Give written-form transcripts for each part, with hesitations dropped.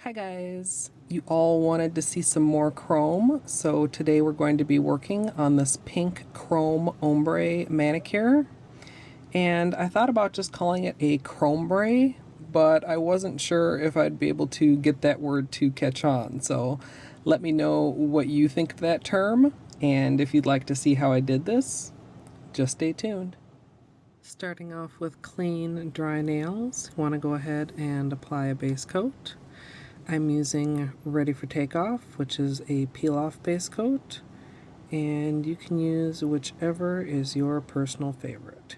Hi guys! You all wanted to see some more chrome, so today we're going to be working on this pink chrome ombre manicure. And I thought about just calling it a Chrombré, but I wasn't sure if I'd be able to get that word to catch on. So let me know what you think of that term, and if you'd like to see how I did this, just stay tuned. Starting off with clean, dry nails, you want to go ahead and apply a base coat. I'm using Ready for Takeoff, which is a peel-off base coat, and you can use whichever is your personal favorite.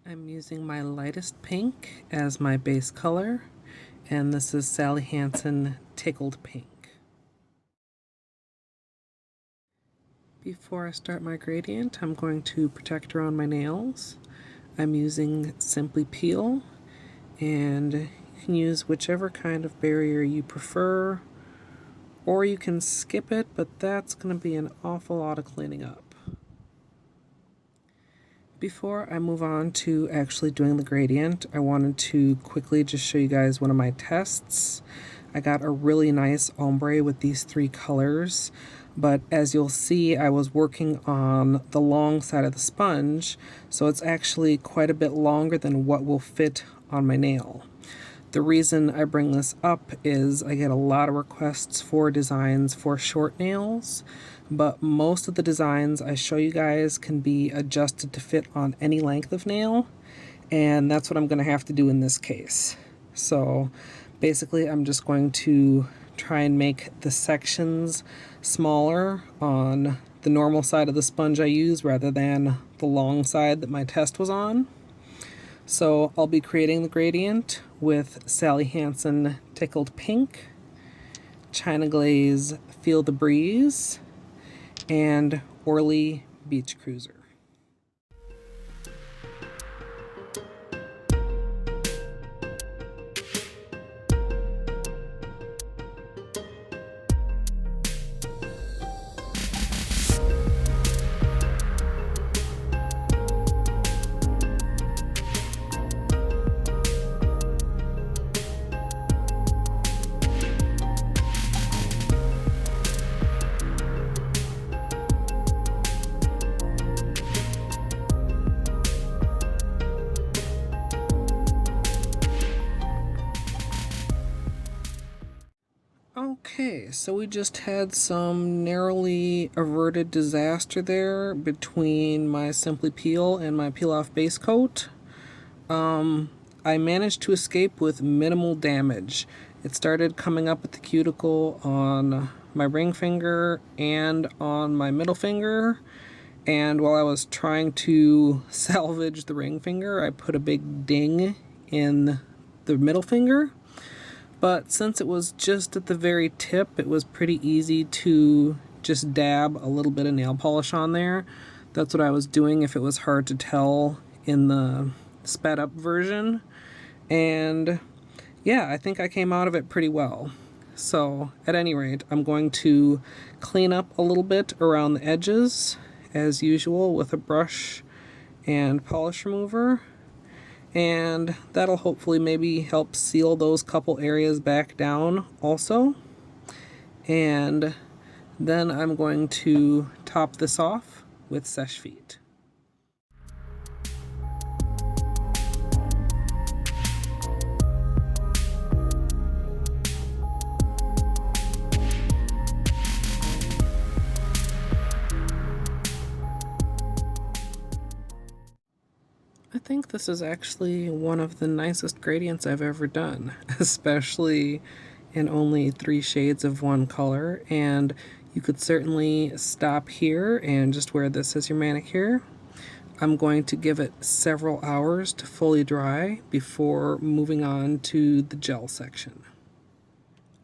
I'm using my lightest pink as my base color, and this is Sally Hansen Tickled Pink. Before I start my gradient, I'm going to protect around my nails. I'm using Simply Peel, and you can use whichever kind of barrier you prefer, or you can skip it, but that's going to be an awful lot of cleaning up. Before I move on to actually doing the gradient, I wanted to quickly just show you guys one of my tests. I got a really nice ombre with these three colors, but as you'll see, I was working on the long side of the sponge, so it's actually quite a bit longer than what will fit on my nail. The reason I bring this up is I get a lot of requests for designs for short nails, but most of the designs I show you guys can be adjusted to fit on any length of nail, and that's what I'm going to have to do in this case. So basically I'm just going to try and make the sections smaller on the normal side of the sponge I use rather than the long side that my test was on. So I'll be creating the gradient with Sally Hansen Tickled Pink, China Glaze Feel the Breeze, and Orly Beach Cruiser. Okay, so we just had some narrowly averted disaster there between my Simply Peel and my peel-off base coat. I managed to escape with minimal damage. It started coming up at the cuticle on my ring finger and on my middle finger, and while I was trying to salvage the ring finger, I put a big ding in the middle finger. But since it was just at the very tip, it was pretty easy to just dab a little bit of nail polish on there. That's what I was doing if it was hard to tell in the sped up version. And yeah, I think I came out of it pretty well. So at any rate, I'm going to clean up a little bit around the edges as usual with a brush and polish remover. And that'll hopefully maybe help seal those couple areas back down also. And then I'm going to top this off with Seche Vite. I think this is actually one of the nicest gradients I've ever done, especially in only 3 shades of one color, and you could certainly stop here and just wear this as your manicure. I'm going to give it several hours to fully dry before moving on to the gel section.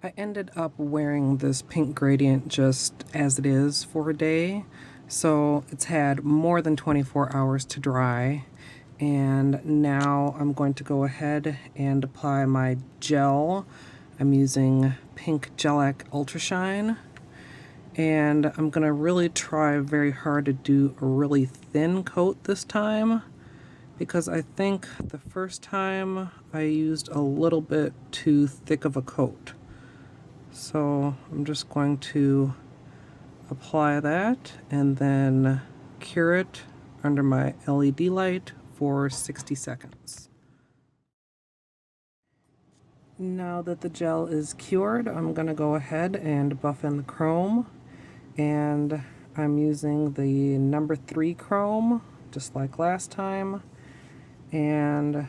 I ended up wearing this pink gradient just as it is for a day, so it's had more than 24 hours to dry. And now I'm going to go ahead and apply my gel. I'm using Pink Gelac Ultra Shine, and I'm going to really try very hard to do a really thin coat this time, because I think the first time I used a little bit too thick of a coat. So I'm just going to apply that and then cure it under my LED light for 60 seconds. Now that the gel is cured, I'm going to go ahead and buff in the chrome, and I'm using the number 3 chrome just like last time, and a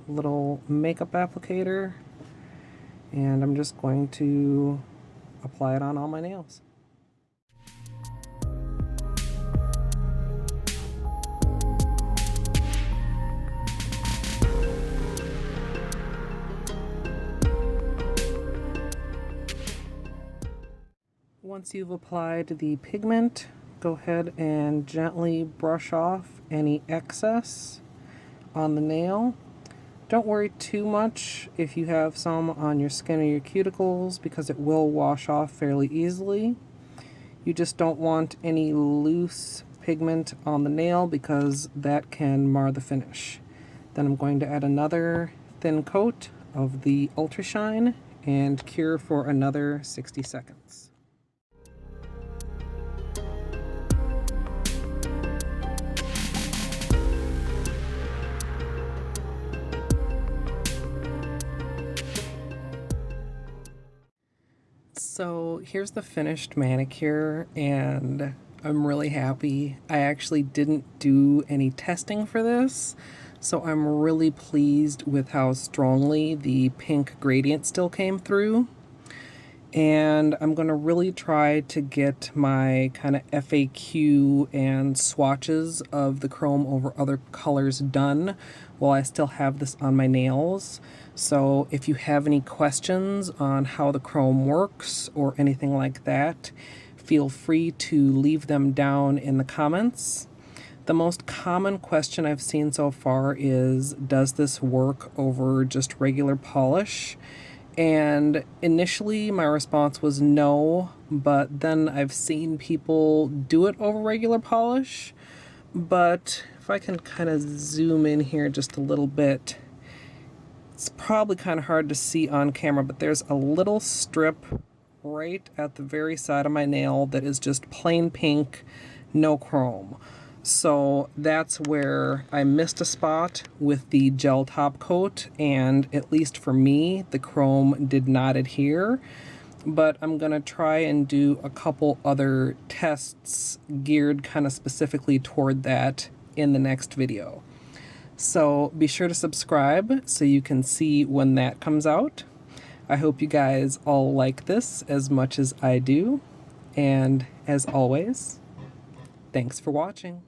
little makeup applicator, and I'm just going to apply it on all my nails. Once you've applied the pigment, go ahead and gently brush off any excess on the nail. Don't worry too much if you have some on your skin or your cuticles, because it will wash off fairly easily. You just don't want any loose pigment on the nail because that can mar the finish. Then I'm going to add another thin coat of the Ultra Shine and cure for another 60 seconds. So here's the finished manicure, and I'm really happy. I actually didn't do any testing for this, so I'm really pleased with how strongly the pink gradient still came through. And I'm going to really try to get my kind of FAQ and swatches of the chrome over other colors done while I still have this on my nails. So if you have any questions on how the chrome works or anything like that, feel free to leave them down in the comments. The most common question I've seen so far is, does this work over just regular polish? And initially my response was no, but then I've seen people do it over regular polish. But if I can kind of zoom in here just a little bit, it's probably kind of hard to see on camera, but there's a little strip right at the very side of my nail that is just plain pink, no chrome. So that's where I missed a spot with the gel top coat, and at least for me, the chrome did not adhere. But I'm gonna try and do a couple other tests geared kind of specifically toward that in the next video. So be sure to subscribe so you can see when that comes out. I hope you guys all like this as much as I do. And as always, thanks for watching.